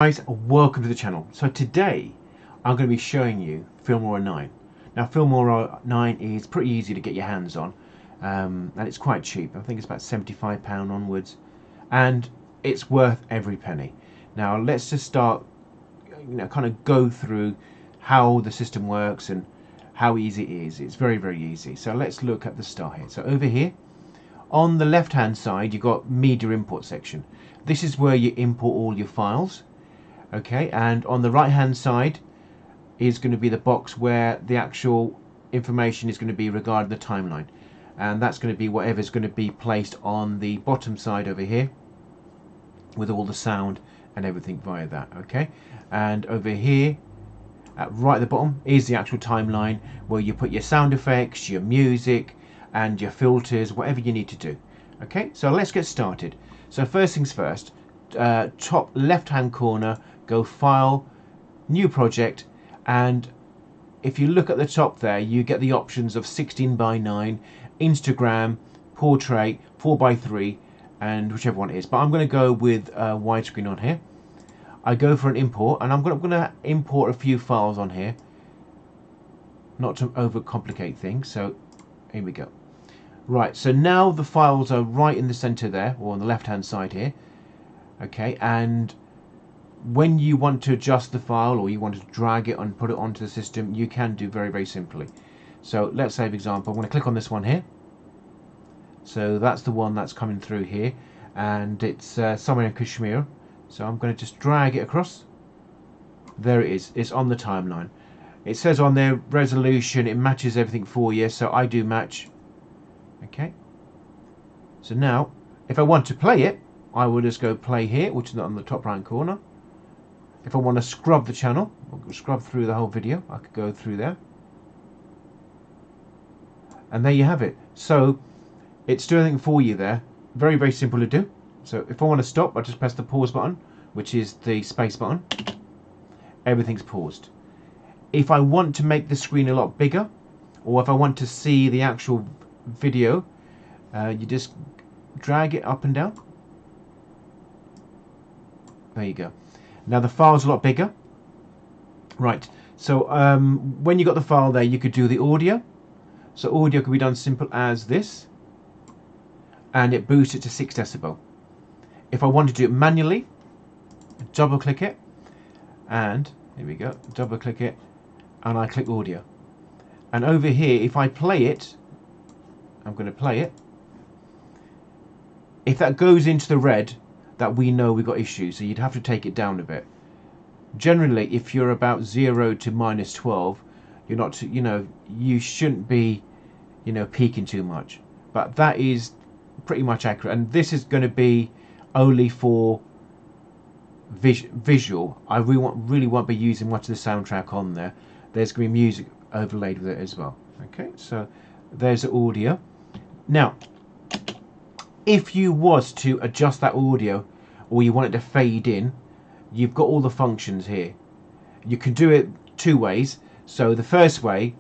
Guys, welcome to the channel. So today I'm going to be showing you Filmora 9. Now Filmora 9 is pretty easy to get your hands on, and it's quite cheap. I think it's about £75 onwards, and it's worth every penny. Now let's just start, kind of go through how the system works and how easy it is. It's very easy. So let's look at the start here. So over here on the left hand side you've got media import section. This is where you import all your files. Okay, and on the right hand side is going to be the box where the actual information is going to be regarding the timeline, and that's going to be whatever's going to be placed on the bottom side over here with all the sound and everything via that. Okay, and over here right at the bottom is the actual timeline where you put your sound effects, your music and your filters, whatever you need to do. Okay, so let's get started. So first things first, top left hand corner, go File, New Project, and if you look at the top there you get the options of 16:9, Instagram, Portrait, 4:3, and whichever one it is, but I'm going to go with widescreen on here. I go for an import, and I'm going to import a few files on here, not to overcomplicate things. So here we go. Right, so now the files are right in the center there, or on the left hand side here. Okay, and when you want to adjust the file or you want to drag it and put it onto the system, you can do very simply. So let's say, for example, I'm going to click on this one here. So that's the one that's coming through here, and it's somewhere in Kashmir. So I'm going to just drag it across. There it is. It's on the timeline. It says on there resolution, it matches everything for you, so I do match. Okay, so now if I want to play it, I will just go play here, which is on the top right corner. If I want to scrub the channel, or scrub through the whole video, I could go through there. And there you have it. So it's doing everything for you there. Very simple to do. So if I want to stop, I just press the pause button, which is the space button. Everything's paused. If I want to make the screen a lot bigger, or if I want to see the actual video, you just drag it up and down. There you go. Now the file's a lot bigger. Right, so when you got the file there, you could do the audio. So audio could be done simple as this, and it boosts it to 6 decibel. If I want to do it manually, double click it, and here we go, double click it, and I click audio. And over here, if I play it, I'm going to play it. If that goes into the red, that we know we've got issues, so you'd have to take it down a bit. Generally, if you're about 0 to -12, you're not, you shouldn't be, peaking too much. But that is pretty much accurate, and this is going to be only for visual. I really won't be using much of the soundtrack on there. There's going to be music overlaid with it as well. Okay, so there's the audio. Now, if you was to adjust that audio, or you want it to fade in, you've got all the functions here. You can do it two ways. So the first way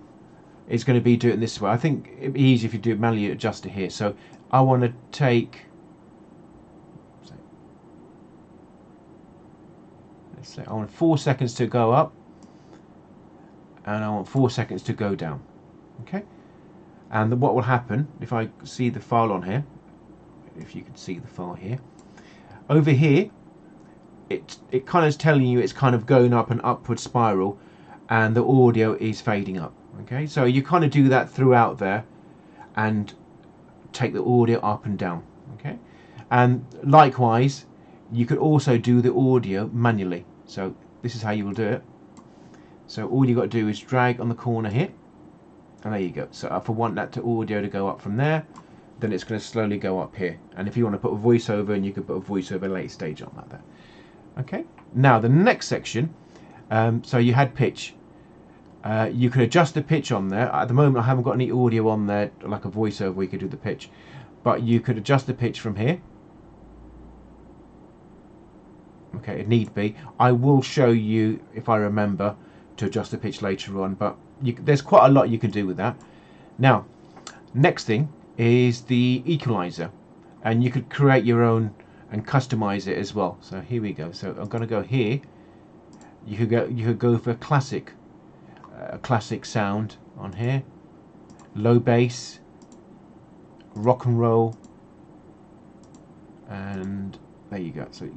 is going to be do it this way. I think it'd be easier if you do it manually, adjust it here. So I want to take, let's say I want 4 seconds to go up, and I want 4 seconds to go down. Okay, and what will happen if I see the file on here, if you can see the file here, over here it kind of is telling you it's kind of going up an upward spiral, and the audio is fading up. Okay, so you kind of do that throughout there and take the audio up and down. Okay, and likewise you could also do the audio manually. So this is how you will do it. So all you got to do is drag on the corner here, and there you go. So if I want that audio to go up from there, then it's going to slowly go up here. And if you want to put a voiceover, and you could put a voiceover at a later stage on that there. Okay, now the next section, so you had pitch. You can adjust the pitch on there. At the moment I haven't got any audio on there like a voiceover where you could do the pitch, but you could adjust the pitch from here. Okay, it need be. I will show you, if I remember, to adjust the pitch later on, but there's quite a lot you can do with that. Now, next thing is the equalizer, and you could create your own and customize it as well. So here we go. So I'm going to go here. You could go for classic sound on here, low bass, rock and roll, and there you go. So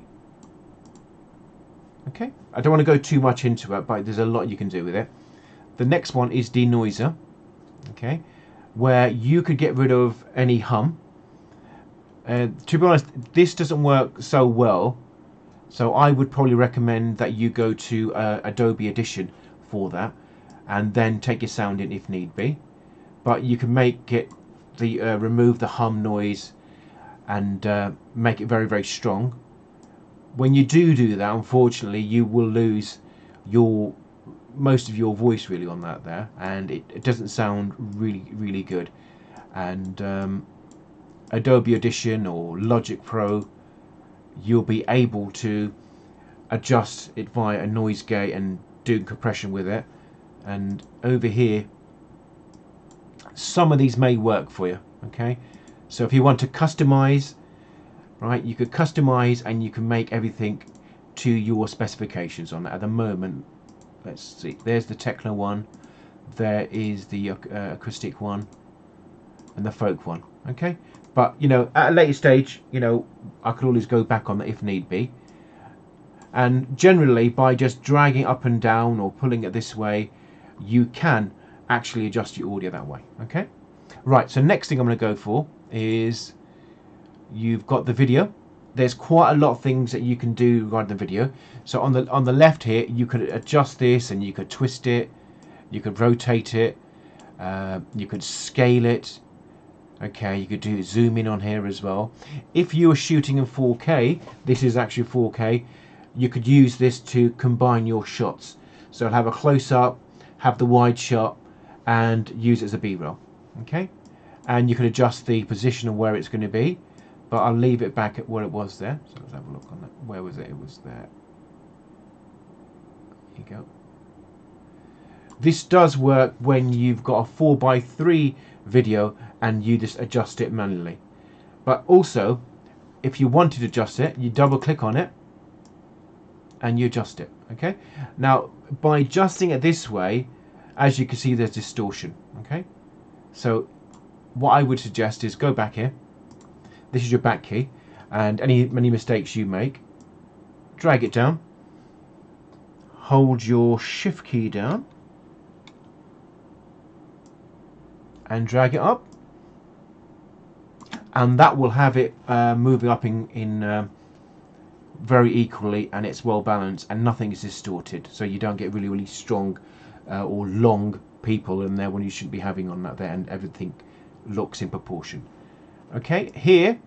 okay, I don't want to go too much into it, but there's a lot you can do with it. The next one is denoiser, okay, where you could get rid of any hum. To be honest, this doesn't work so well, so I would probably recommend that you go to Adobe Audition for that, and then take your sound in if need be. But you can make it remove the hum noise and make it very, very strong. When you do that, unfortunately, you will lose most of your voice really on that there, and it doesn't sound really good. And Adobe Audition or Logic Pro, you'll be able to adjust it via a noise gate and do compression with it. And over here, some of these may work for you. Okay, so if you want to customize, right, you could customize and you can make everything to your specifications on that. At the moment, let's see, there's the techno one, there is the acoustic one, and the folk one. Okay, but you know, at a later stage, you know, I could always go back on that if need be. And generally, by just dragging up and down or pulling it this way, you can actually adjust your audio that way. Okay, right, so next thing I'm going to go for is, you've got the video. There's quite a lot of things that you can do regarding the video. So on the left here, you could adjust this and you could twist it, you could rotate it, you could scale it. Okay, you could do zoom in on here as well. If you were shooting in 4K, this is actually 4K, you could use this to combine your shots. So have a close-up, have the wide shot, and use it as a B-roll. Okay, and you can adjust the position of where it's going to be, but I'll leave it back at where it was there. So let's have a look on that. Where was it? It was there. There you go. This does work when you've got a 4:3 video and you just adjust it manually. But also, if you wanted to adjust it, you double click on it and you adjust it. Okay, now by adjusting it this way, as you can see, there's distortion. Okay, so what I would suggest is go back here. This is your back key, and any mistakes you make, drag it down, hold your shift key down and drag it up, and that will have it moving up in very equally, and it's well balanced and nothing is distorted, so you don't get really strong or long people in there when you shouldn't be having on that there, and everything looks in proportion. Okay, here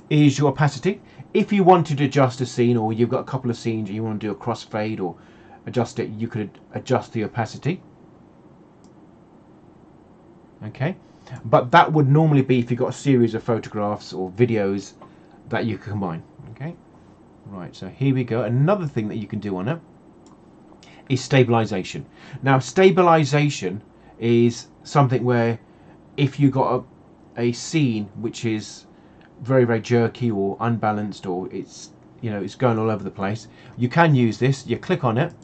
is your opacity. If you wanted to adjust a scene, or you've got a couple of scenes and you want to do a crossfade or adjust it, you could adjust the opacity. Okay, but that would normally be if you've got a series of photographs or videos that you can combine. Okay, right, so here we go. Another thing that you can do on it is stabilization. Now, stabilization is something where if you got a scene which is very jerky or unbalanced, or it's, you know, it's going all over the place, you can use this. You click on it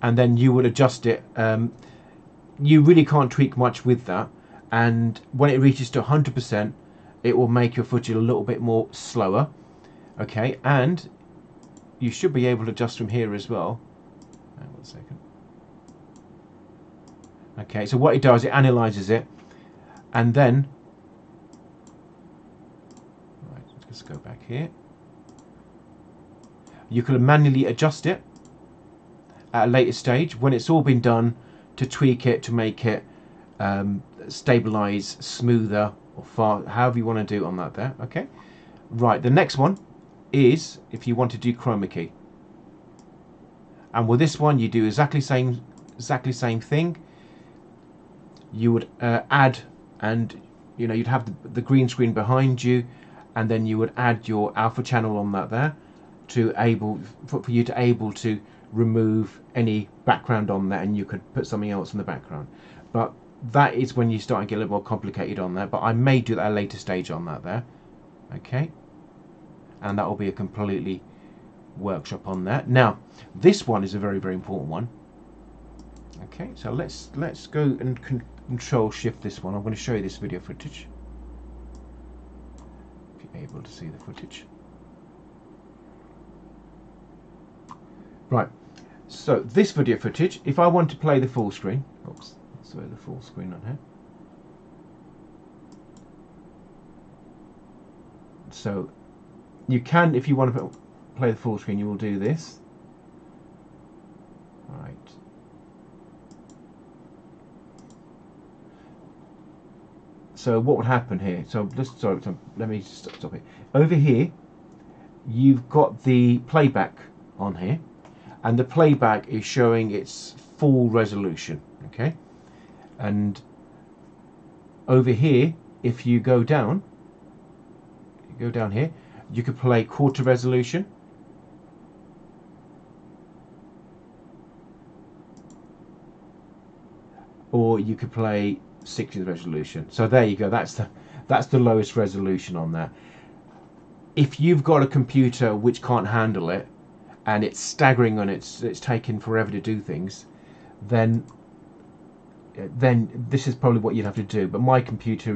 and then you will adjust it. You really can't tweak much with that, and when it reaches to 100%, it will make your footage a little bit more slower. Okay, and you should be able to adjust from here as well. Hang on 1 second. Okay, so what it does, it analyzes it, and then, right, let's go back here. You can manually adjust it at a later stage when it's all been done, to tweak it, to make it stabilize smoother or far, however you want to do it on that there. Okay, right, the next one is if you want to do chroma key, and with this one you do exactly same thing. You would add, and you know, you'd have the green screen behind you, and then you would add your alpha channel on that there to for you to able to remove any background on that, and you could put something else in the background. But that is when you start to get a little more complicated on that, but I may do that at a later stage on that there. Okay, and that will be a completely workshop on that. Now this one is a very important one. Okay, so let's go and control shift this one. I'm going to show you this video footage if you're able to see the footage. Right, so this video footage, if I want to play the full screen, oops, sorry, the full screen on here. So you can, if you want to play the full screen, you will do this. Right. So what would happen here? So let me stop it. Over here, you've got the playback on here, and the playback is showing its full resolution. Okay, and over here, if you go down here, you could play quarter resolution, or you could play 60th resolution. So there you go. That's the lowest resolution on there. If you've got a computer which can't handle it, and it's staggering and it's taking forever to do things, then this is probably what you'd have to do. But my computer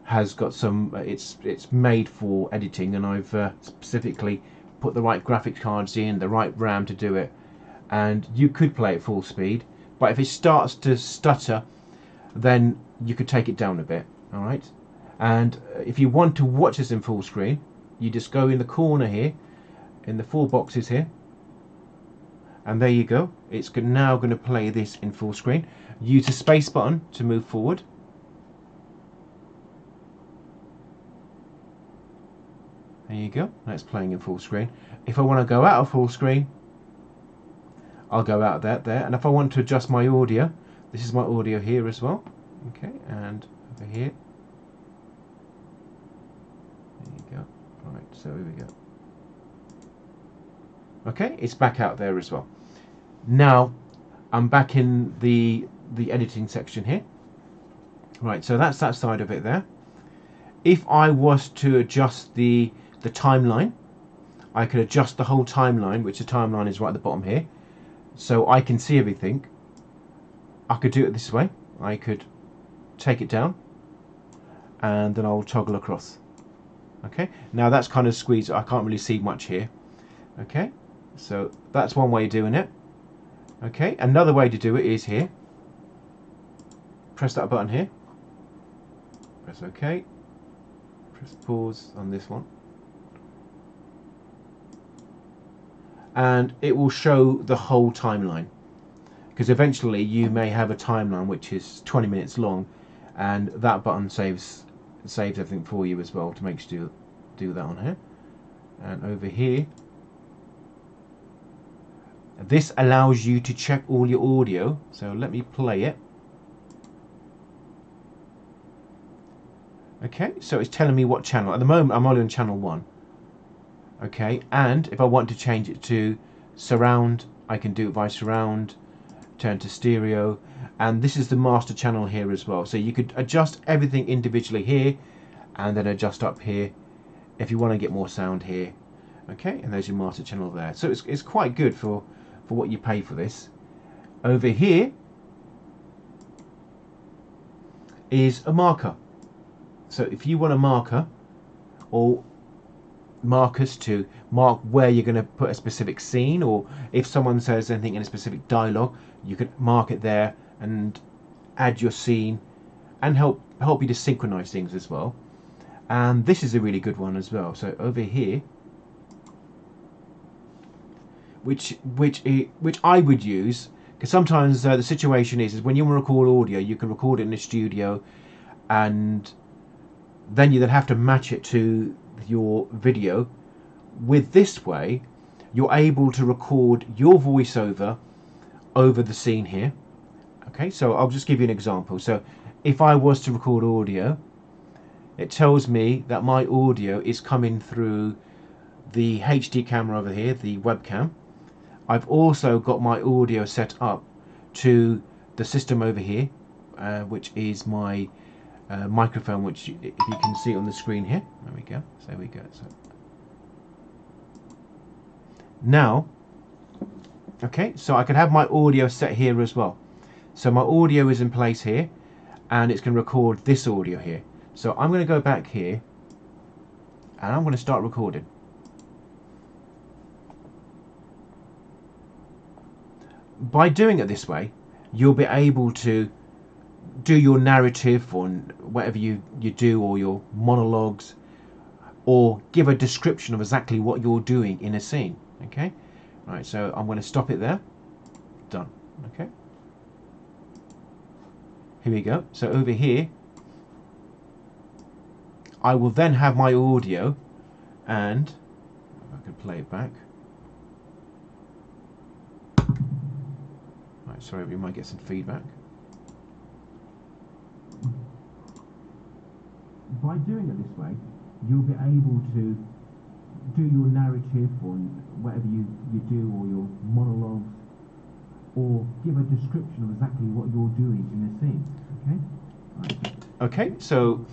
has got some, it's made for editing, and I've specifically put the right graphics cards in, the right RAM to do it, and you could play at full speed, but if it starts to stutter, then you could take it down a bit. All right, and if you want to watch this in full screen, you just go in the corner here in the 4 boxes here, and there you go. It's now going to play this in full screen. Use the space button to move forward. There you go, that's playing in full screen. If I want to go out of full screen, I'll go out of that there. And if I want to adjust my audio, this is my audio here as well. Okay, and over here. There you go. Right, so here we go. Okay, it's back out there as well. Now I'm back in the editing section here. Right, so that's that side of it there. If I was to adjust the timeline, I could adjust the whole timeline, which the timeline is right at the bottom here, so I can see everything. I could do it this way. I could take it down, and then I'll toggle across. Okay, now that's kind of squeezed. I can't really see much here. Okay, so that's one way of doing it. Okay, another way to do it is here. Press that button here. Press OK. Press pause on this one. And it will show the whole timeline, because eventually you may have a timeline which is 20 minutes long, and that button saves everything for you as well to make you do that on here. And over here, this allows you to check all your audio. So let me play it. Okay, so it's telling me what channel. At the moment I'm only on channel 1. Okay, and if I want to change it to surround, I can do it by surround, turn to stereo, and this is the master channel here as well. So you could adjust everything individually here, and then adjust up here if you want to get more sound here. Okay, and there's your master channel there. So it's quite good for what you pay for this. Over here is a marker. So if you want a marker, or markers to mark where you're going to put a specific scene, or if someone says anything in a specific dialogue, you can mark it there and add your scene, and help you to synchronize things as well. And this is a really good one as well. So over here, which I would use, because sometimes the situation is when you want to record audio, you can record it in the studio, and then you have to match it to your video. With this way, you're able to record your voiceover over the scene here. Okay, so I'll just give you an example. So if I was to record audio, it tells me that my audio is coming through the HD camera over here, the webcam. I've also got my audio set up to the system over here, which is my microphone, which if you can see on the screen here. There we go. So there we go. So now, okay, so I can have my audio set here as well. So my audio is in place here, and it's going to record this audio here. So I'm going to go back here, and I'm going to start recording. By doing it this way, you'll be able to do your narrative or whatever you do, or your monologues, or give a description of exactly what you're doing in a scene. Okay, right, so I'm going to stop it there. Done. Okay, here we go. So over here I will then have my audio, and if I could play it back. Right, sorry, we might get some feedback. By doing it this way, you'll be able to do your narrative or whatever you do, or your monologues, or give a description of exactly what you're doing in the scene. Okay? Right. Okay, so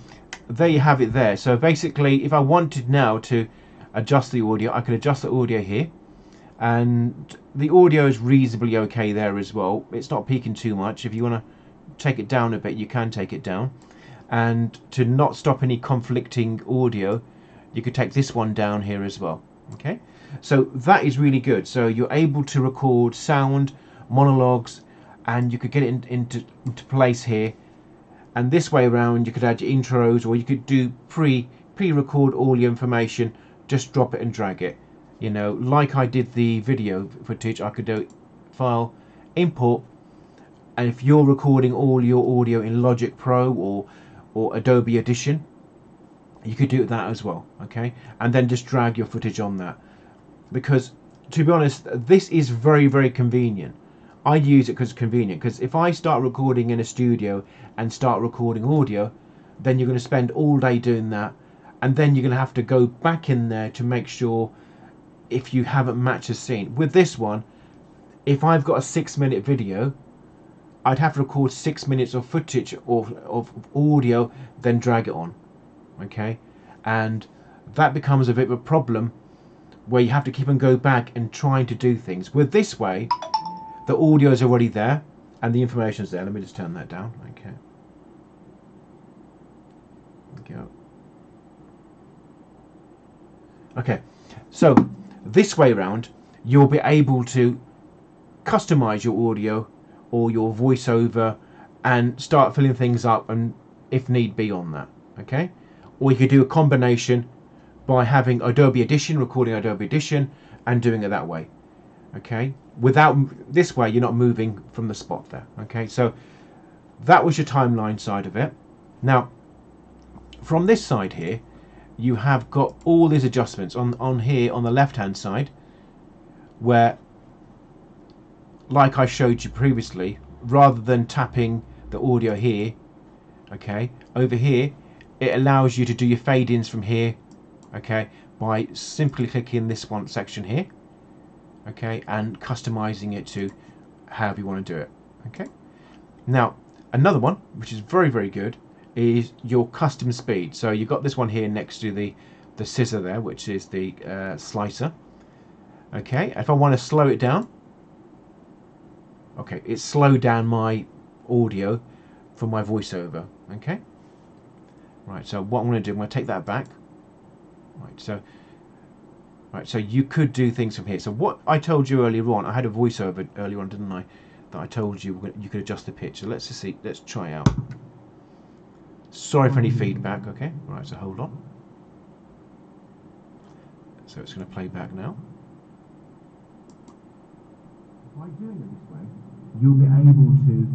there you have it there. So basically, if I wanted now to adjust the audio, I could adjust the audio here, and the audio is reasonably okay there as well. It's not peaking too much. If you want to take it down a bit, you can take it down. And to not stop any conflicting audio, you could take this one down here as well. Okay, so that is really good. So you're able to record sound, monologues, and you could get it into place here. And this way around, you could add your intros, or you could do pre-record all your information, just drop it and drag it. You know, like I did the video footage, I could do file, import, and if you're recording all your audio in Logic Pro or Adobe Audition, you could do that as well. Okay, and then just drag your footage on that, because to be honest, this is very, very convenient. I use it because it's convenient, because if I start recording in a studio and start recording audio, then you're going to spend all day doing that, and then you're going to have to go back in there to make sure if you haven't matched a scene. With this one, if I've got a 6-minute video, I'd have to record 6 minutes of footage of audio, then drag it on. Okay, and that becomes a bit of a problem where you have to keep and go back and trying to do things. With this way, the audio is already there and the information is there. Let me just turn that down. Okay. Go. Okay, so this way around, you'll be able to customize your audio or your voiceover and start filling things up, and if need be on that. Okay, or you could do a combination by having Adobe Audition, recording Adobe Audition and doing it that way. Okay, without this way you're not moving from the spot there. Okay, so that was your timeline side of it. Now from this side here, you have got all these adjustments on here on the left hand side, where, like I showed you previously, rather than tapping the audio here, okay, over here it allows you to do your fade-ins from here, okay, by simply clicking this one section here, okay, and customizing it to however you want to do it. Okay, now another one which is very, very good is your custom speed. So you've got this one here next to the scissor there, which is the slicer. Okay, if I want to slow it down, okay, it's slowed down my audio for my voiceover. Okay, right, so what I'm going to do, I'm going to take that back. Right, so you could do things from here. So what I told you earlier on, I had a voiceover earlier on, didn't I, that I told you you could adjust the pitch. So let's just see, let's try out. Sorry for any feedback. Okay, right, so hold on. So it's going to play back now. By doing it this way, you'll be able to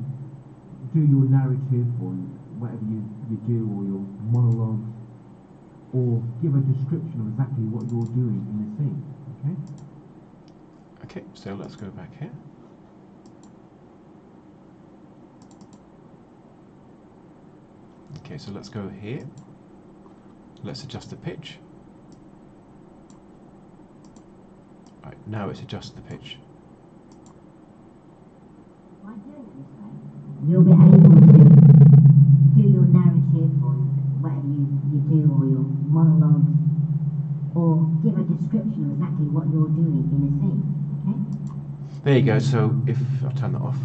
do your narrative or whatever you do, or your monologue, or give a description of exactly what you're doing in the scene. Okay. Okay, so let's go back here. Okay, so let's go here. Let's adjust the pitch. Right, now it's adjust the pitch. You'll be able to do your narrative description of exactly what you're doing in a scene, okay? There you go. So if I'll turn that off,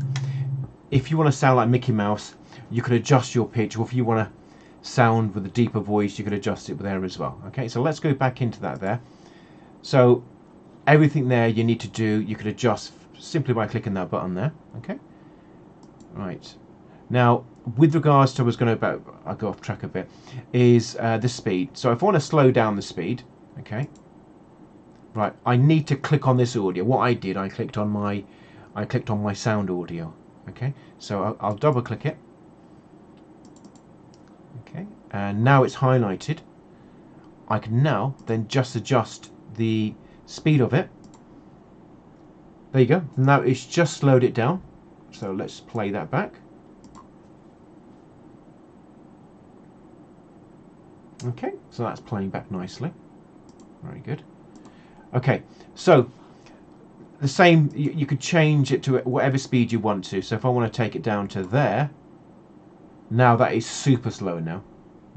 if you want to sound like Mickey Mouse, you can adjust your pitch, or if you want to sound with a deeper voice, you can adjust it there as well. Okay, so let's go back into that there. So everything there you need to do, you can adjust simply by clicking that button there. Okay, right. Now, with regards to, I'll go off track a bit, is the speed. So if I want to slow down the speed, okay, right, I need to click on this audio. What I did, I clicked on my sound audio. Okay, so I'll double click it. Okay, and now it's highlighted. I can now then just adjust the speed of it. There you go. Now it's just slowed it down. So let's play that back. Okay, so that's playing back nicely. Very good. Okay, so the same, you could change it to whatever speed you want to. So if I want to take it down to there, now that is super slow now.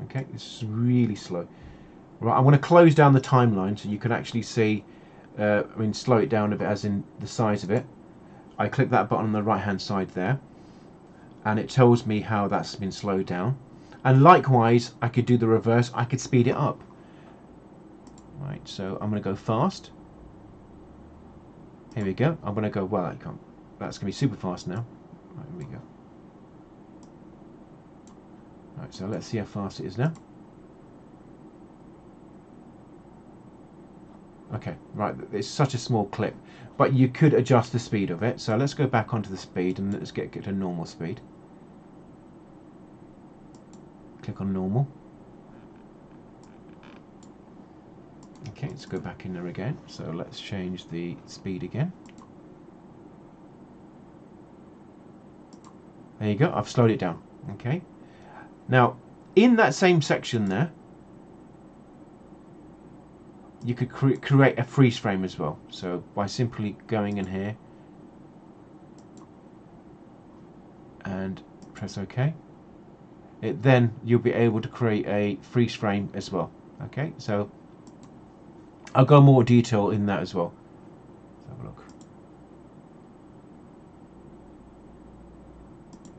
Okay, it's really slow. Right, I'm going to close down the timeline so you can actually see, slow it down a bit, as in the size of it. I click that button on the right hand side there, and it tells me how that's been slowed down. And likewise, I could do the reverse, I could speed it up. Right, so I'm going to go fast. Here we go. I'm going to go, well, I can't. That's going to be super fast now. Right, here we go. Right, so let's see how fast it is now. Okay, right, it's such a small clip, but you could adjust the speed of it. So let's go back onto the speed and let's get to normal speed. Click on normal. Okay, let's go back in there again. So let's change the speed again. There you go, I've slowed it down. Okay. Now, in that same section there, you could create a freeze frame as well. So by simply going in here and press OK, then you'll be able to create a freeze frame as well. Okay, so I'll go more detail in that as well. Let's have a look.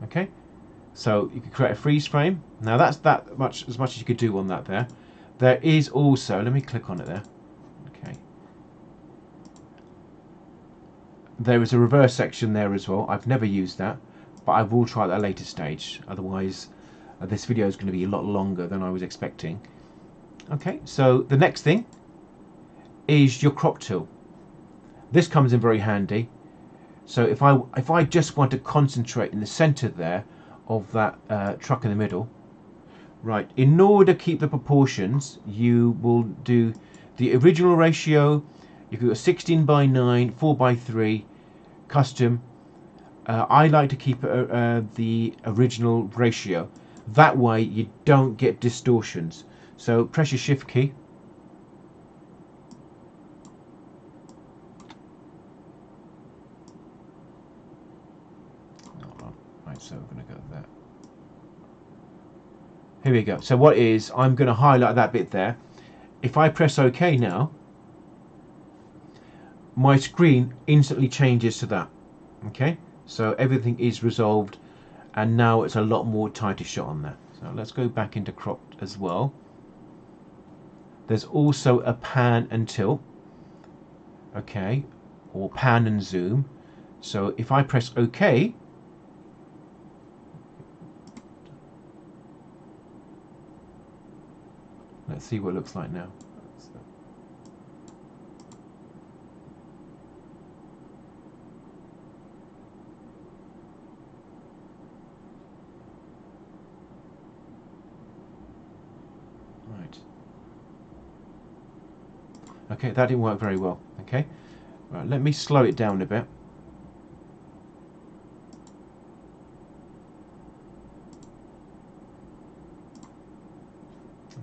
Okay, so you can create a freeze frame. Now that's as much as you could do on that there. There is also, let me click on it there. Okay, there is a reverse section there as well. I've never used that, but I will try that at a later stage. Otherwise, this video is going to be a lot longer than I was expecting. Okay, so the next thing is your crop tool. This comes in very handy. So if I just want to concentrate in the center there of that truck in the middle, right, in order to keep the proportions, you will do the original ratio. You can go 16:9, 4:3, custom. I like to keep the original ratio. That way you don't get distortions. So press your shift key. Right, so we're going to go there. Here we go. So what is, I'm going to highlight that bit there. If I press OK now, my screen instantly changes to that. Okay, so everything is resolved, and now it's a lot more tighter shot on there. So let's go back into cropped as well. There's also a pan and tilt, okay, or pan and zoom. So if I press OK, let's see what it looks like now. Right. Okay, that didn't work very well. Okay, right, let me slow it down a bit.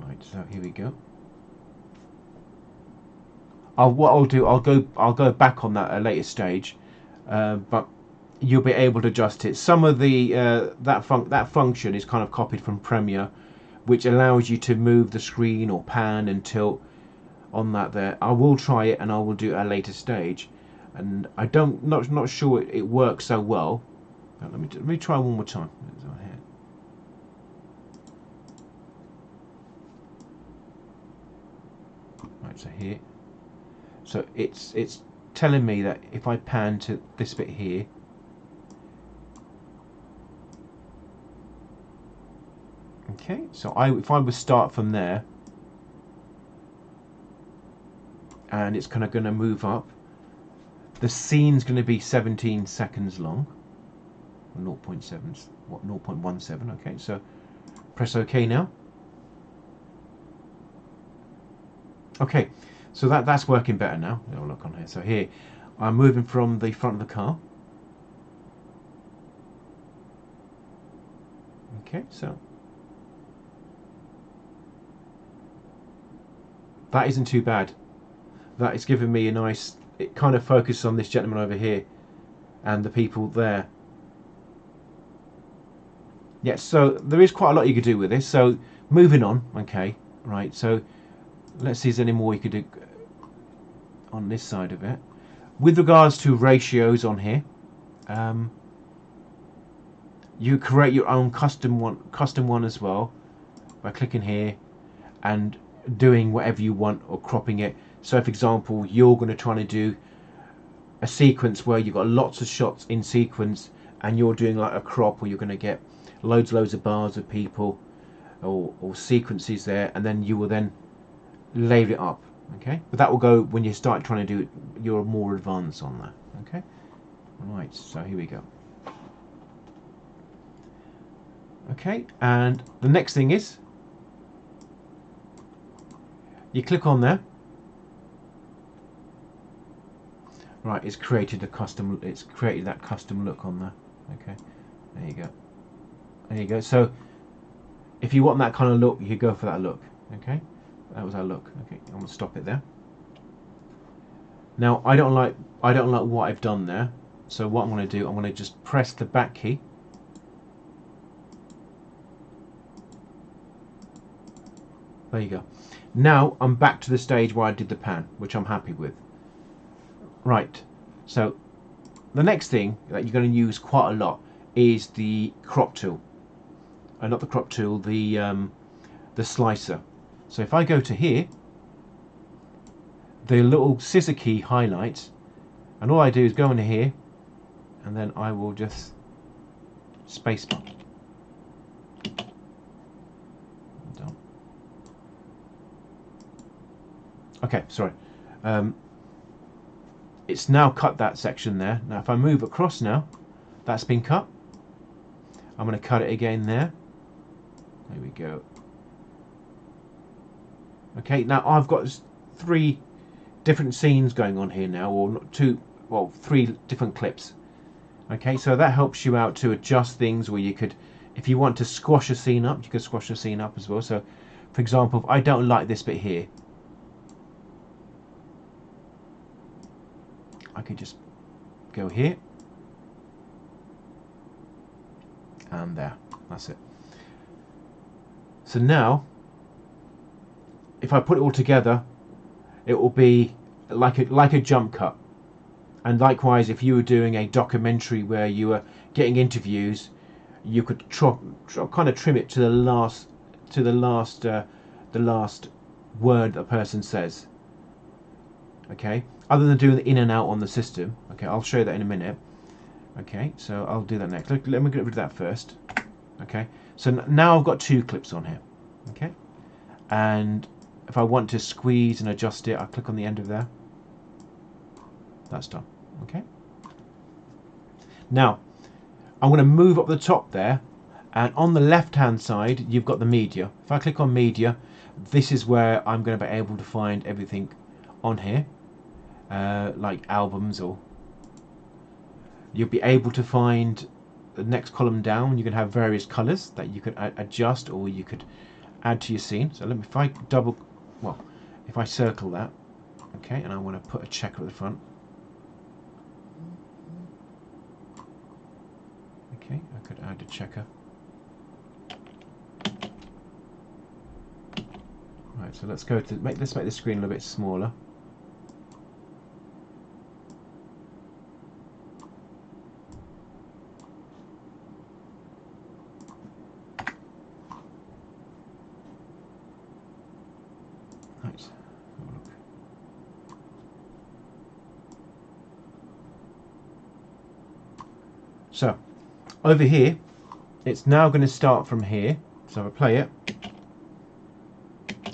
Right, so here we go. What I'll do, I'll go back on that at a later stage, but you'll be able to adjust it. Some of the that function is kind of copied from Premiere, which allows you to move the screen or pan and tilt. on that there. I will try it and I will do it at a later stage, and I don't not sure it works so well. Let me try one more time. Right, so here, so it's telling me that if I pan to this bit here, okay, so if I would start from there, and it's kind of going to move up, the scene's going to be 17 seconds long, 0.7, what, 0.17. Okay, so press OK now. Okay, so that's working better now. Have a look on here. So here, I'm moving from the front of the car. Okay, so that isn't too bad. That is giving me a nice, it kind of focuses on this gentleman over here and the people there. Yeah, so there is quite a lot you could do with this. So moving on, okay, right, so let's see if there's any more you could do on this side of it. With regards to ratios on here, you create your own custom one as well by clicking here and doing whatever you want or cropping it. So for example, you're going to try to do a sequence where you've got lots of shots in sequence and you're doing like a crop, or you're going to get loads of bars of people or sequences there, and then you will then layer it up. Okay, but that will go when you start trying to do it, you're more advanced on that. Okay, right, so here we go. Okay, and the next thing is you click on there. Right, it's created that custom look on there. Okay, there you go. There you go. So if you want that kind of look, you go for that look. Okay, that was our look. Okay, I'm gonna stop it there. Now I don't like what I've done there. So what I'm gonna do, I'm gonna just press the back key. There you go. Now I'm back to the stage where I did the pan, which I'm happy with. Right, so the next thing that you're going to use quite a lot is the crop tool. Not the crop tool, the slicer. So if I go to here, the little scissor key highlights, and all I do is go into here, and then I will just spacebar. Done. Okay, sorry. It's now cut that section there. Now if I move across now, that's been cut. I'm going to cut it again there. There we go. Okay, now I've got 3 different scenes going on here now, or 3 different clips. Okay, so that helps you out to adjust things, where you could, if you want to squash a scene up, you could squash a scene up as well. So for example, if I don't like this bit here, I could just go here and there. That's it. So now if I put it all together, it will be like a jump cut. And likewise, if you were doing a documentary where you were getting interviews, you could kind of trim it to the last word a person says. Okay, other than doing the in and out on the system. Okay, I'll show you that in a minute. Okay, so I'll do that next. Let me get rid of that first. Okay, so now I've got 2 clips on here. Okay, and if I want to squeeze and adjust it, I click on the end of there. That's done. Okay, now I'm going to move up the top there, and on the left hand side you've got the media. If I click on media, this is where I'm going to be able to find everything on here, like albums, or you'll be able to find the next column down. You can have various colors that you could adjust, or you could add to your scene. So if I circle that, okay, and I want to put a checker at the front. Okay, I could add a checker. Right, Right, so let's go to let's make the screen a little bit smaller. Right. Have a look. So over here, it's now going to start from here. So if I play it,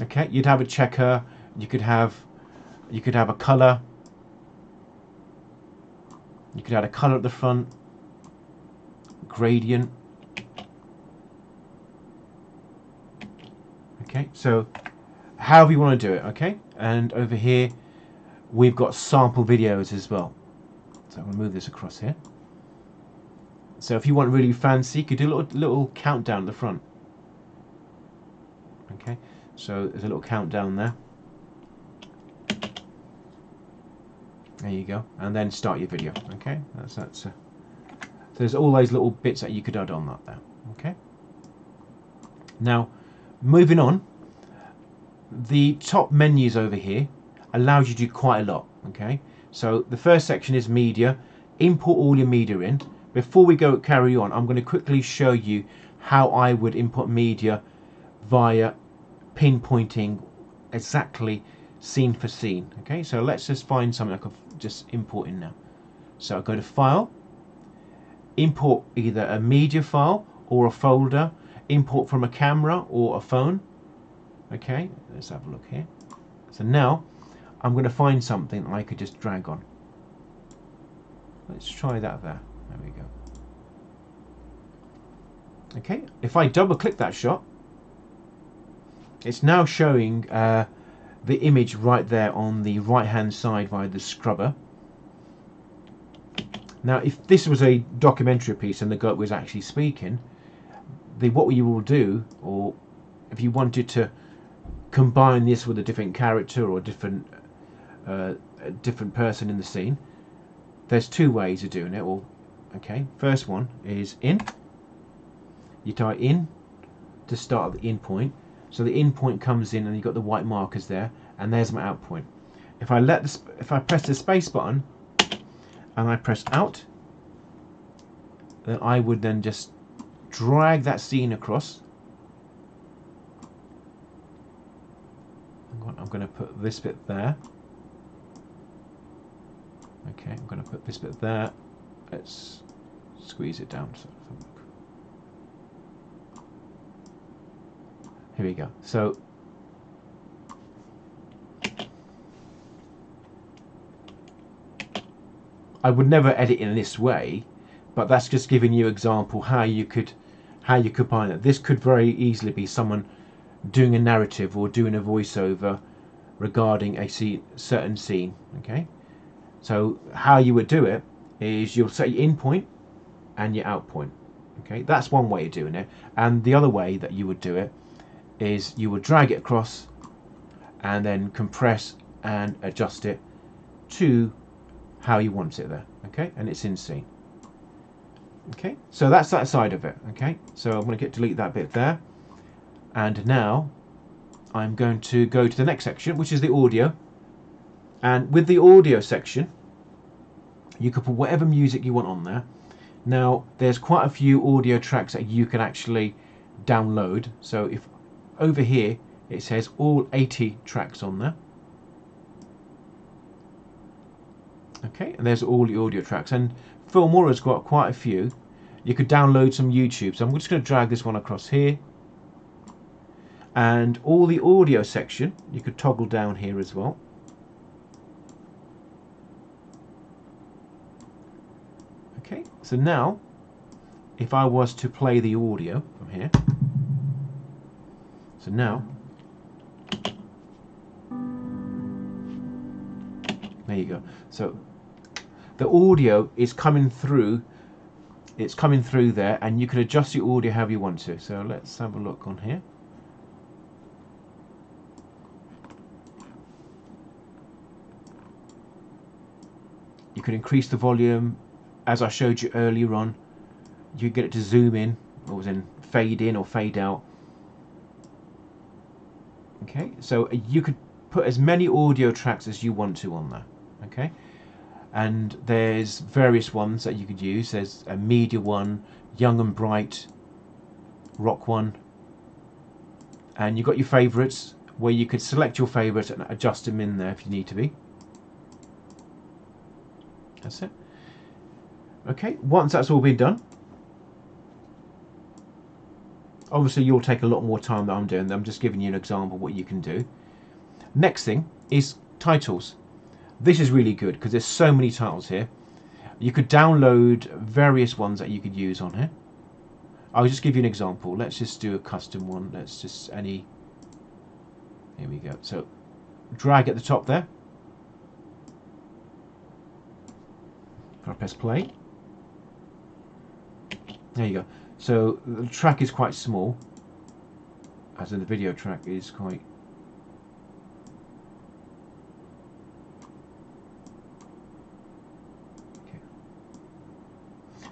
okay, you'd have a checker. You could have a color. You could add a color at the front, gradient. Okay, so however you want to do it. Okay, and over here we've got sample videos as well. So I'm going to move this across here. So if you want really fancy, you could do a little countdown at the front. Okay, so there's a little countdown there. There you go, and then start your video. Okay, so there's all those little bits that you could add on that there. Okay. Now, moving on, the top menus over here allows you to do quite a lot. Okay, so the first section is media. Import all your media in. Before we carry on, I'm going to quickly show you how I would input media via pinpointing exactly scene for scene. Okay, so let's just find something I could just import in now. So I'll go to File, import either a media file or a folder, import from a camera or a phone. Okay, let's have a look here. So now I'm going to find something I could just drag on. Let's try that there. There we go. Okay, if I double click that shot, it's now showing the image right there on the right hand side via the scrubber. Now if this was a documentary piece and the goat was actually speaking, what you will do, or if you wanted to combine this with a different character or a different person in the scene, there's two ways of doing it. Or okay, first one is in. You type in to start at the in point, so the in point comes in and you've got the white markers there, and there's my out point. If I press the space button and I press out, then I would then just drag that scene across. I'm going to put this bit there. Okay, I'm going to put this bit there. Let's squeeze it down. So here we go. So I would never edit in this way, but that's just giving you an example how you combine it. This could very easily be someone doing a narrative or doing a voiceover regarding a certain scene. Okay, so how you would do it is you'll set your in point and your out point. Okay, that's one way of doing it, and the other way that you would do it is you would drag it across and then compress and adjust it to how you want it there. Okay, and it's in scene. Okay, so that's that side of it. Okay, so I'm going to delete that bit there, and now I'm going to go to the next section, which is the audio. And with the audio section, you can put whatever music you want on there. Now there's quite a few audio tracks that you can actually download. So if over here it says all 80 tracks on there. Okay, and there's all the audio tracks, and Filmora's got quite a few. You could download some YouTube, so I'm just going to drag this one across here, and all the audio section you could toggle down here as well. Okay, so now if I was to play the audio from here, so now there you go. So the audio is coming through. It's coming through there, and you can adjust the audio however you want to. So let's have a look on here. You can increase the volume, as I showed you earlier on. You get it to zoom in, or fade in or fade out. Okay, so you could put as many audio tracks as you want to on there. Okay, and there's various ones that you could use. There's a media one, young and bright, rock one, and you've got your favourites where you could select your favourites and adjust them in there if you need to be. That's it. Okay, once that's all been done, obviously you'll take a lot more time than I'm doing. I'm just giving you an example of what you can do. Next thing is titles. This is really good because there's so many titles here. You could download various ones that you could use on here. I'll just give you an example. Let's just do a custom one. Let's just here we go. So drag at the top there. If I press play, there you go. So the track is quite small, as in the video track is quite. Okay.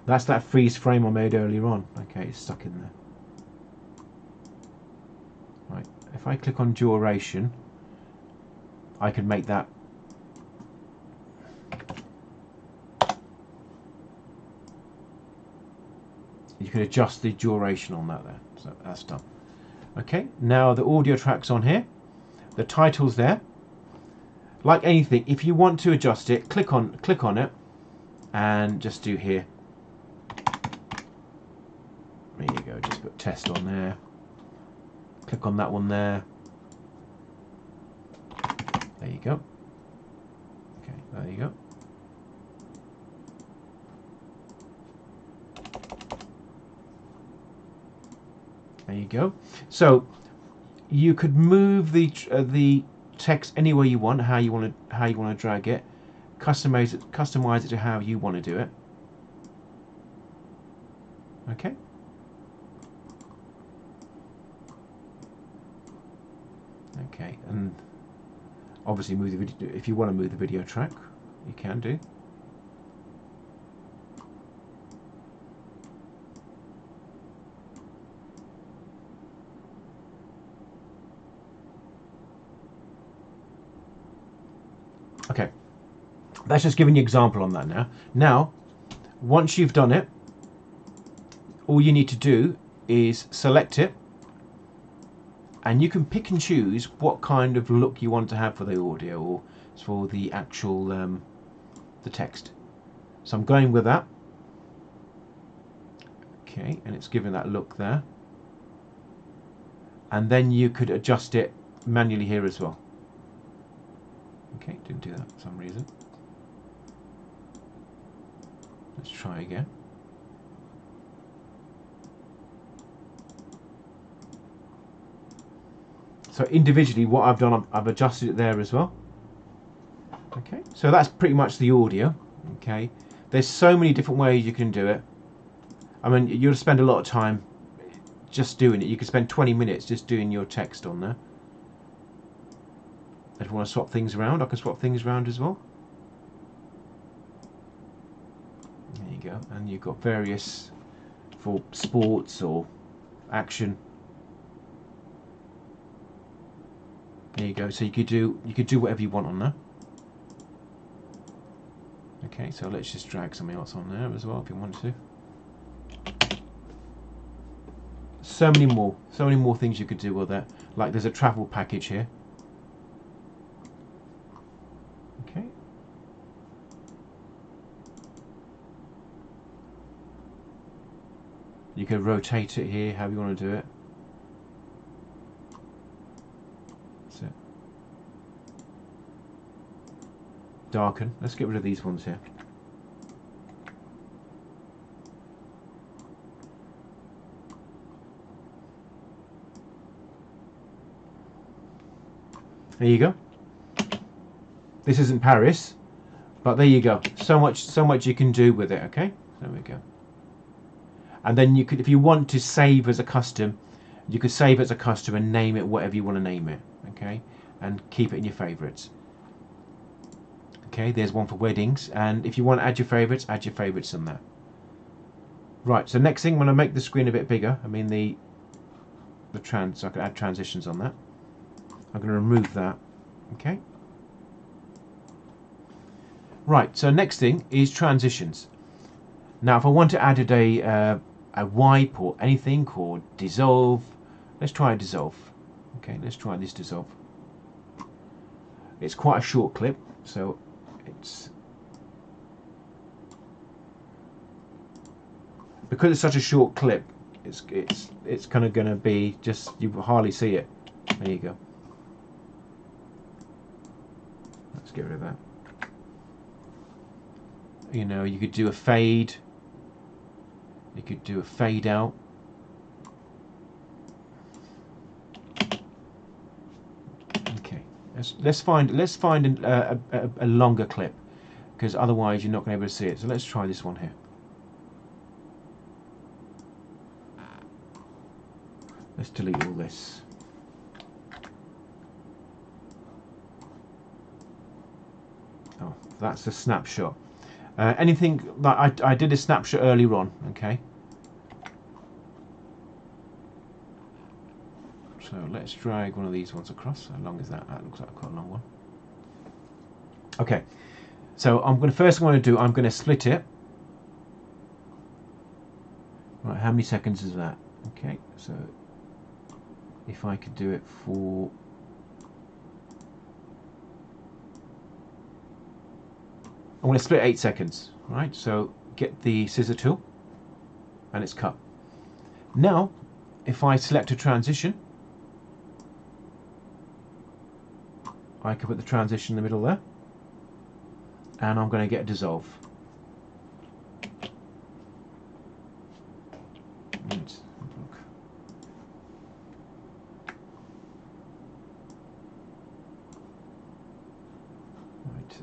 That's that freeze frame I made earlier on. Okay, it's stuck in there. Right. If I click on duration, I can make that. You can adjust the duration on that there. So that's done. Okay, now the audio track's on here. The title's there. Like anything, if you want to adjust it, click on it and just do here. There you go, just put test on there. Click on that one there. There you go. Okay, there you go. There you go. So you could move the text any way you want, how you want to drag it, customize it to how you want to do it. Okay. Okay, and obviously move the video. If you want to move the video track, you can do. Okay, that's just giving you an example on that now. Now, once you've done it, all you need to do is select it, and you can pick and choose what kind of look you want to have for the audio or for the actual the text. So I'm going with that. Okay, and it's giving that look there. And then you could adjust it manually here as well. Okay, didn't do that for some reason. Let's try again. So individually, what I've done, I've adjusted it there as well. Okay, so that's pretty much the audio. Okay, there's so many different ways you can do it. I mean, you'll spend a lot of time just doing it. You could spend 20 minutes just doing your text on there. If you want to swap things around, I can swap things around as well. There you go, and you've got various for sports or action. There you go. So you could do whatever you want on there. Okay, so let's just drag something else on there as well if you want to. So many more things you could do with that. Like there's a travel package here. Okay. You can rotate it here, how you want to do it. That's it. Darken. Let's get rid of these ones here. There you go. This isn't Paris, but there you go. So much you can do with it. Okay, there we go. And then you could, if you want to save as a custom, you could save as a custom and name it whatever you want to name it. Okay, and keep it in your favorites. Okay, there's one for weddings, and if you want to add your favorites on there. Right. So next thing, when I make the screen a bit bigger, I mean so I can add transitions on that. I'm going to remove that. Okay. Right, so next thing is transitions. Now if I want to add a wipe or anything or dissolve, let's try a dissolve. Okay, let's try this dissolve. It's quite a short clip, so it's because it's such a short clip, it's kind of going to be just, you hardly see it. There you go. Let's get rid of that. You know, you could do a fade. You could do a fade out. Okay, let's find a longer clip, because otherwise you're not going to be able to see it. So let's try this one here. Let's delete all this. Oh, that's a snapshot. Anything that I did a snapshot earlier on. Okay. So let's drag one of these ones across. How long is that? That looks like quite a long one. Okay. So I'm going to first want to do. I'm going to split it. Right. How many seconds is that? Okay. So if I could do it for. I'm going to split 8 seconds, right? So get the scissor tool, and it's cut. Now, if I select a transition, I can put the transition in the middle there, and I'm going to get a dissolve. Let's have a look.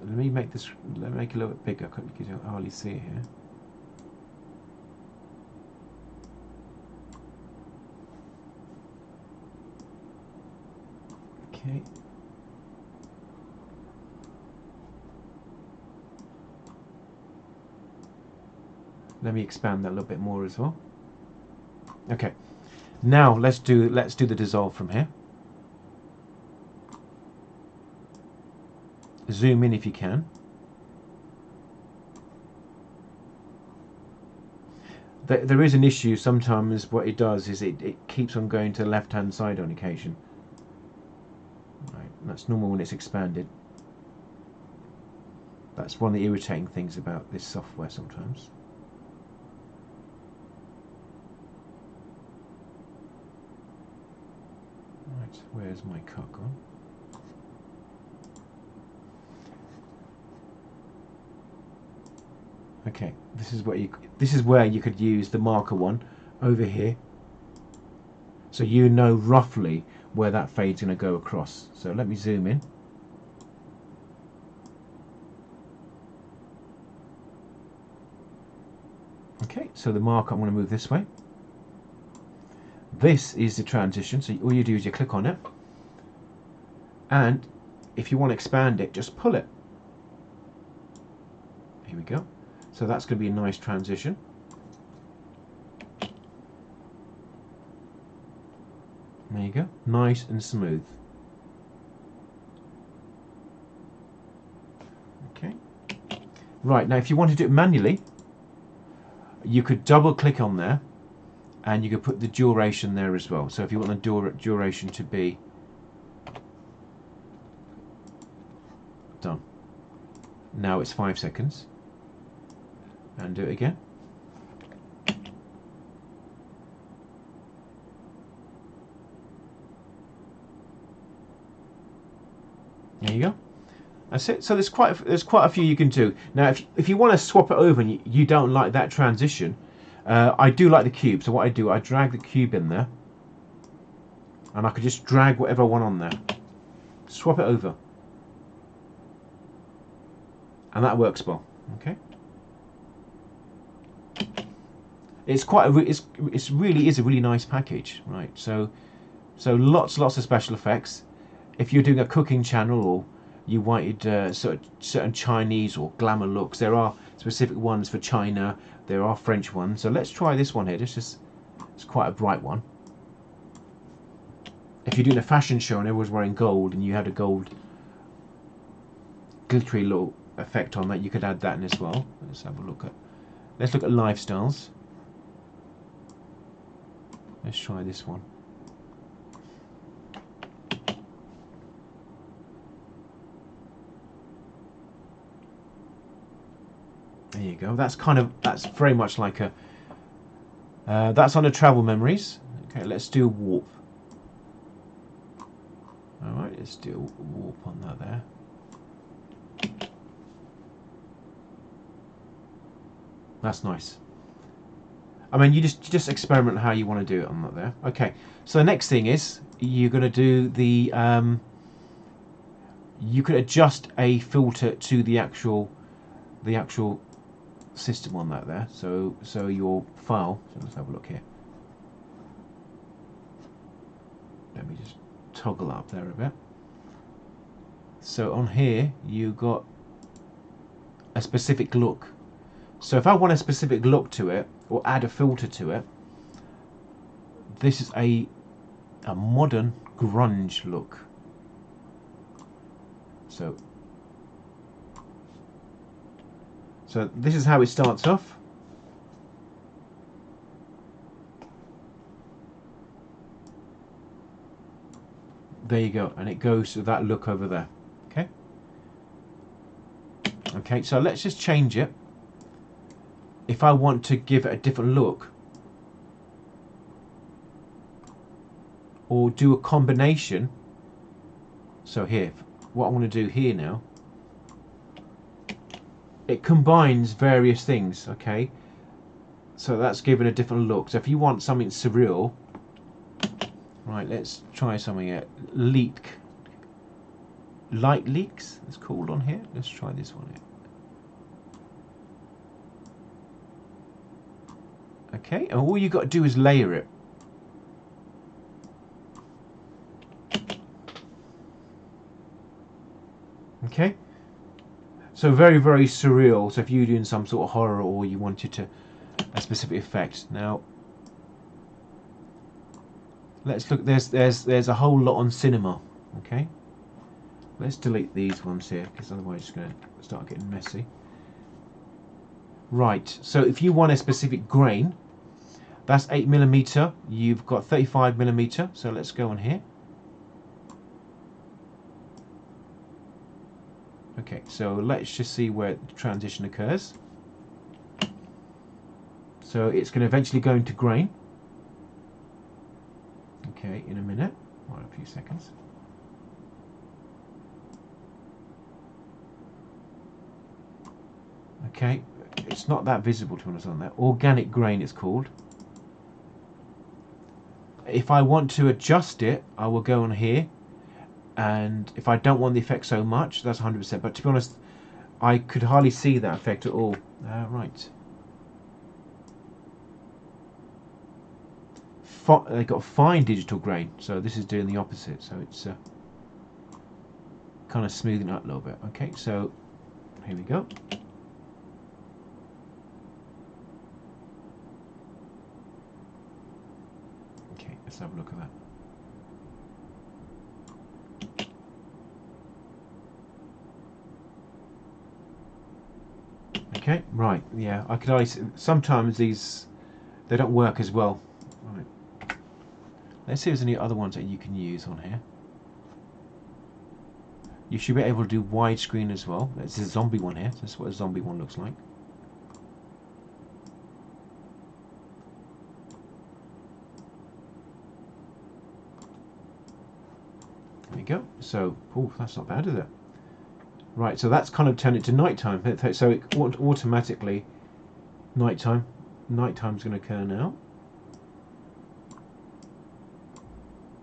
Let me make this. Let me make it a little bit bigger because you can hardly see it here. Okay. Let me expand that a little bit more as well. Okay. Now let's do the dissolve from here. Zoom in if you can. There is an issue sometimes. What it does is it keeps on going to the left hand side on occasion. Right, that's normal when it's expanded. That's one of the irritating things about this software sometimes. Right, where's my cut gone? Okay, this is where you could use the marker one over here, so you know roughly where that fade's going to go across. So let me zoom in. Okay, so the marker, I'm going to move this way. This is the transition, so all you do is you click on it, and if you want to expand it, just pull it. Here we go. So that's going to be a nice transition. There you go, nice and smooth. Okay. Right, now if you want to do it manually, you could double click on there, and you could put the duration there as well. So if you want the duration to be done. Now it's 5 seconds. And do it again. There you go. That's it. So there's quite a few you can do. Now, if you want to swap it over and you don't like that transition, I do like the cube. So what I do, I drag the cube in there, and I could just drag whatever I want on there. Swap it over, and that works well. Okay. It's really is a really nice package, right? So lots of special effects. If you're doing a cooking channel or you wanted certain Chinese or glamour looks, there are specific ones for China. There are French ones. So let's try this one here. It's quite a bright one. if you're doing a fashion show and everyone's wearing gold and you had a gold glittery little effect on that, you could add that in as well. Let's look at lifestyles. Let's try this one. There you go. That's very much like a that's on the travel memories. Okay, let's do a warp. Alright, let's do a warp on that there. That's nice. I mean, you just experiment how you want to do it on that there. Okay, so the next thing is you're going to do the you could adjust a filter to the actual system on that there. So your file. So let's have a look here. Let me just toggle up there a bit. So on here you got a specific look. So if I want a specific look to it or add a filter to it, this is a modern grunge look. So this is how it starts off. There you go, and it goes to that look over there. Okay. Okay, so let's just change it. If I want to give it a different look or do a combination, so here, what I want to do here now, it combines various things, okay? So that's given a different look. So if you want something surreal, right, let's try something here. Light leaks, it's called on here. Let's try this one here. Okay, and all you got to do is layer it. Okay, so very, very surreal. So if you're doing some sort of horror or you wanted a specific effect. Now, let's look. There's a whole lot on cinema. Okay, let's delete these ones here because otherwise it's going to start getting messy. Right. So if you want a specific grain, that's 8mm. You've got 35mm. So let's go on here. Okay, so let's just see where the transition occurs. So it's going to eventually go into grain. Okay, in a minute, or a few seconds. Okay, it's not that visible to us on there. Organic grain it's called. If I want to adjust it, I will go on here. And if I don't want the effect so much, that's 100%. But to be honest, I could hardly see that effect at all. Right. They got fine digital grain, so this is doing the opposite. So it's kind of smoothing out a little bit. Okay, so here we go. Okay, let's have a look at that. Okay, right, yeah, I could always, sometimes these, they don't work as well. Right. Let's see if there's any other ones that you can use on here. You should be able to do widescreen as well. There's a zombie one here, so this is what a zombie one looks like. There we go. So, oh, that's not bad, is it? Right, so that's kind of turned it to nighttime. So it automatically, nightime's going to occur now.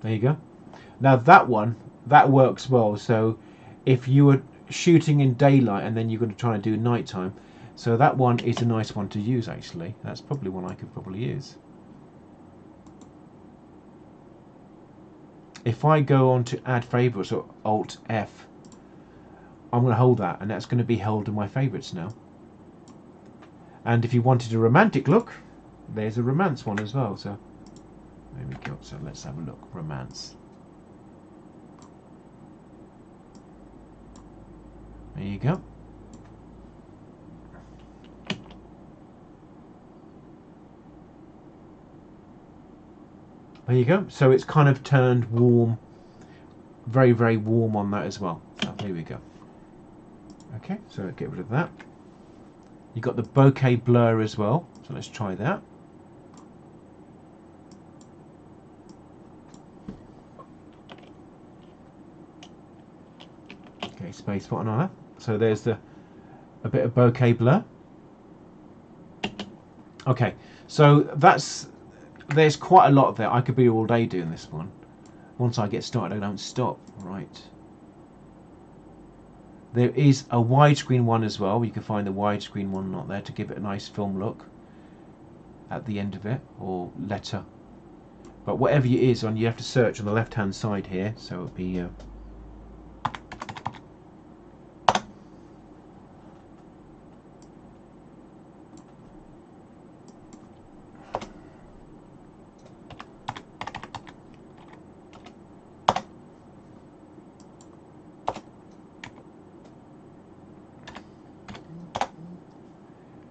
There you go. Now that one, that works well. So if you were shooting in daylight and then you're going to try and do nighttime, so that one is a nice one to use actually. That's probably one I could probably use. If I go on to add favorites or Alt F, I'm going to hold that, and that's going to be held in my favorites now. And if you wanted a romantic look, there's a romance one as well. So there we go. So let's have a look. Romance. There you go. There you go. So it's kind of turned warm, very, very warm on that as well. So there we go. Okay, so get rid of that. You've got the bokeh blur as well. So let's try that. Okay, space button on that. So there's a bit of bokeh blur. Okay, so there's quite a lot there. I could be all day doing this one. Once I get started, I don't stop. Right. There is a widescreen one as well. You can find the widescreen one not there to give it a nice film look at the end of it, or letter. But whatever it is on, you have to search on the left-hand side here. So it'll be.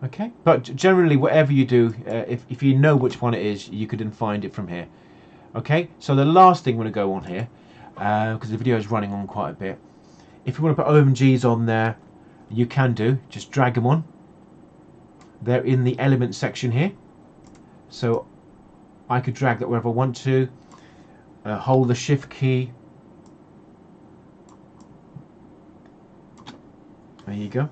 Okay, but generally whatever you do, if you know which one it is, you could then find it from here. Okay, so the last thing I'm going to go on here, because the video is running on quite a bit. If you want to put OMGs on there, you can do. Just drag them on. They're in the element section here. So I could drag that wherever I want to. Hold the shift key. There you go.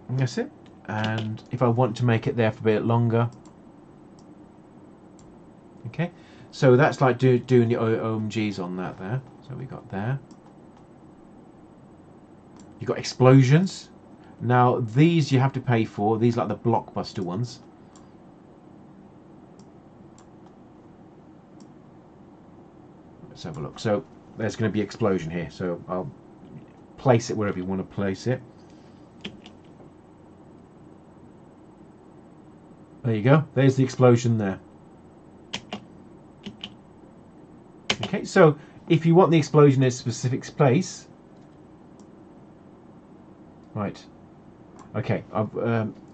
And that's it. And if I want to make it there for a bit longer, okay. So that's like doing the OMGs on that there. So we got there. You got explosions. Now these you have to pay for. These are like the blockbuster ones. Let's have a look. So there's going to be explosion here. So I'll place it wherever you want to place it. There you go. There's the explosion there. Okay, so if you want the explosion in a specific place, right? Okay,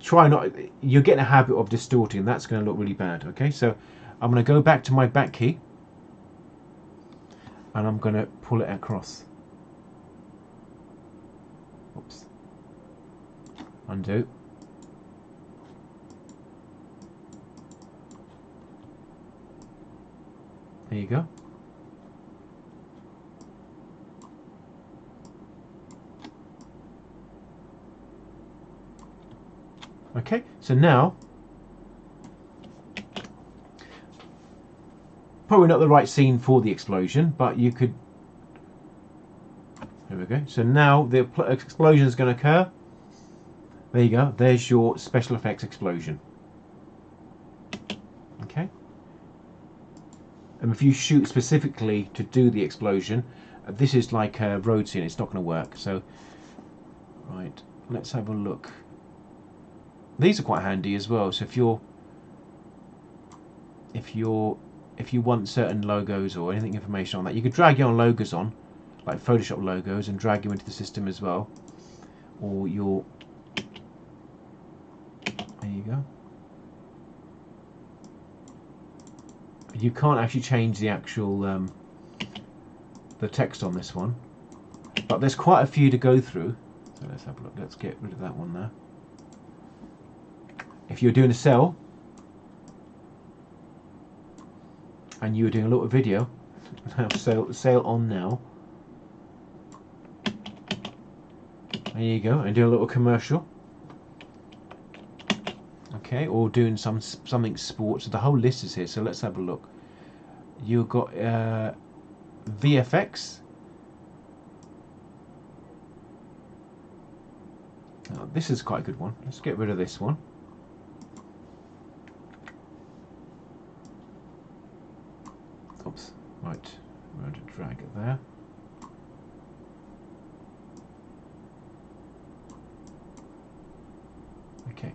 try not. You're getting a habit of distorting. That's going to look really bad. Okay, so I'm going to go back to my back key, and I'm going to pull it across. Oops. Undo. There you go. Okay, so now, probably not the right scene for the explosion, but you could. There we go. So now the explosion is going to occur. There you go. There's your special effects explosion. Okay. And if you shoot specifically to do the explosion, this is like a road scene. It's not going to work. So, right. Let's have a look. These are quite handy as well. So if you want certain logos or anything information on that, you could drag your own logos on, like Photoshop logos, and drag them into the system as well. Or your, there you go. You can't actually change the actual the text on this one, but there's quite a few to go through. So let's have a look. Let's get rid of that one there. If you're doing a cell and you were doing a little video, have sale on now. There you go, and do a little commercial. Okay, or doing something sports. So the whole list is here. So let's have a look. You've got VFX. Oh, this is quite a good one. Let's get rid of this one. Oops. Right. We're going to drag it there. Okay.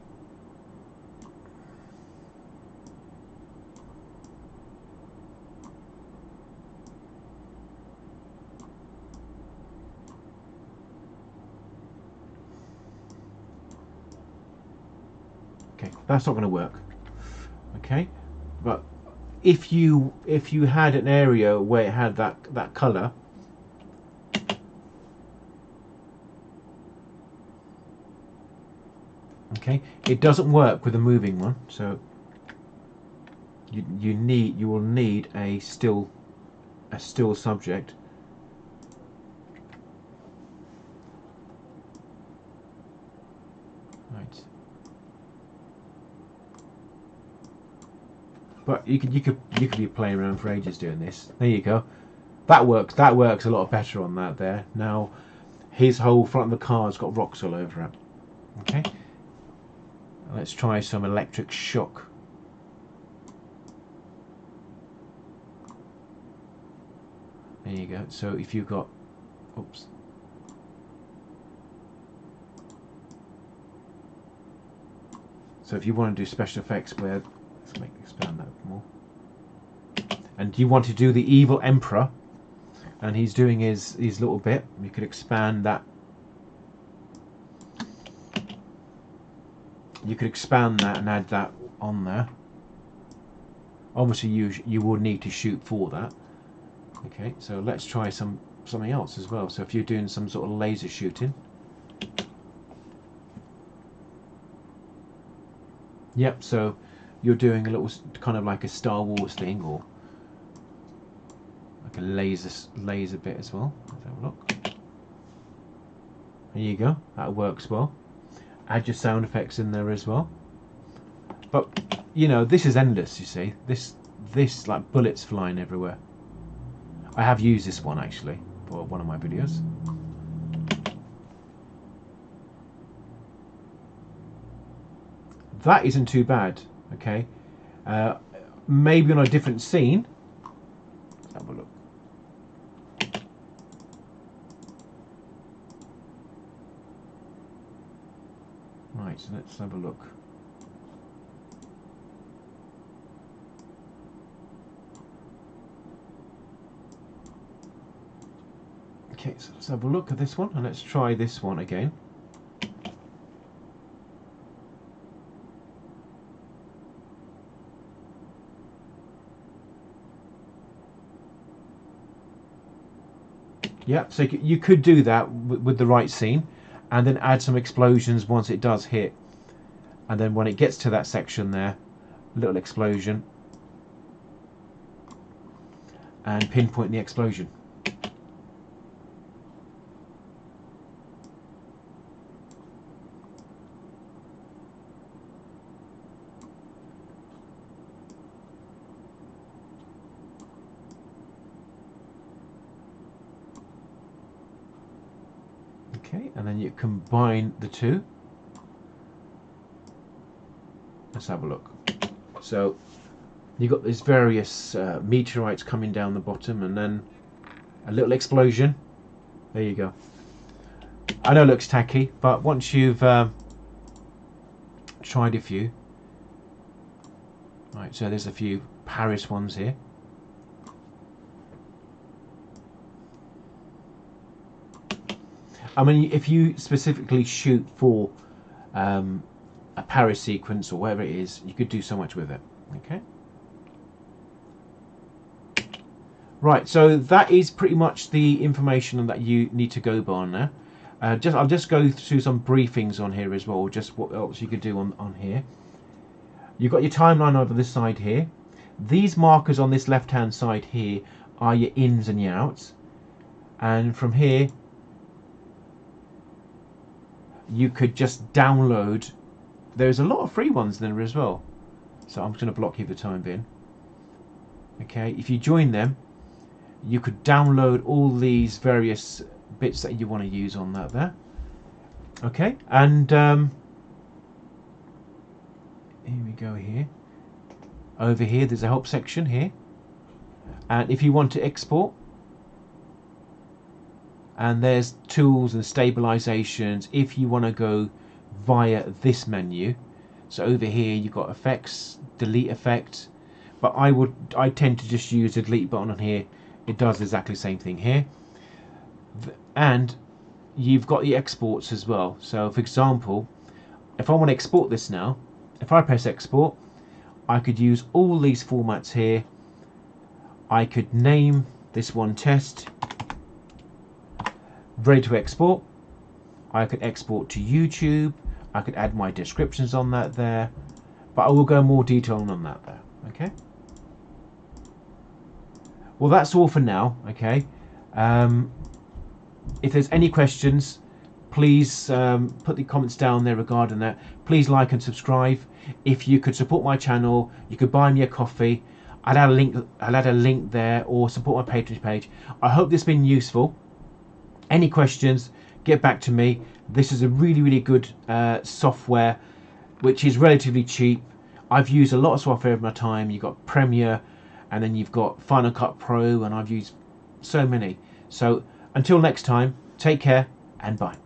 Okay, that's not going to work. Okay, but if you had an area where it had that color, okay, it doesn't work with a moving one, so you will need a still subject. Right. But you could be playing around for ages doing this. There you go. That works. That works a lot better on that there. Now, his whole front of the car's got rocks all over it. Okay. Let's try some electric shock. There you go. So if you've got, oops. So if you want to do special effects where, let's expand that more. And you want to do the evil emperor, and he's doing his little bit, you could expand that. You could expand that and add that on there. Obviously you will need to shoot for that. Okay, so let's try something else as well. So if you're doing some sort of laser shooting, yep, so you're doing a little kind of like a Star Wars thing, or like a laser bit as well. Let's have a look. There you go, that works well. Add your sound effects in there as well. But you know, this is endless, you see. This like bullets flying everywhere. I have used this one actually for one of my videos. That isn't too bad, okay? Maybe on a different scene. Let's have a look. Right, so let's have a look. Okay, so let's have a look at this one, and let's try this one again. Yeah, so you could do that with the right scene, and then add some explosions once it does hit, and then when it gets to that section there, a little explosion, and pinpoint the explosion. Okay, and then you combine the two. Let's have a look. So you've got these various meteorites coming down the bottom, and then a little explosion. There you go. I know it looks tacky, but once you've tried a few. Right, so there's a few Paris ones here. I mean, if you specifically shoot for a Paris sequence or whatever it is, you could do so much with it. Okay. Right, so that is pretty much the information that you need to go by on there. I'll just go through some briefings on here as well, just what else you could do on here. You've got your timeline over this side here. These markers on this left-hand side here are your ins and your outs. And from here, you could just download. There's a lot of free ones there as well, so I'm just going to block you for the time being. Okay, if you join them, you could download all these various bits that you want to use on that there. Okay, and here we go here. Over here there's a help section here, and if you want to export, and there's tools and stabilizations if you want to go via this menu. So over here you've got effects, delete effect, but I tend to just use the delete button on here. It does exactly the same thing here. And you've got the exports as well. So for example, if I want to export this now, if I press export, I could use all these formats here. I could name this one test, ready to export. I could export to YouTube. I could add my descriptions on that there, but I will go more detail on that there. Okay. Well, that's all for now. Okay. If there's any questions, please put the comments down there regarding that. Please like and subscribe. If you could support my channel, you could buy me a coffee. I'll add a link there, or support my Patreon page. I hope this has been useful. Any questions, get back to me. This is a really good software which is relatively cheap. I've used a lot of software over my time. You've got Premiere, and then you've got Final Cut Pro, and I've used so many. So until next time, take care and bye.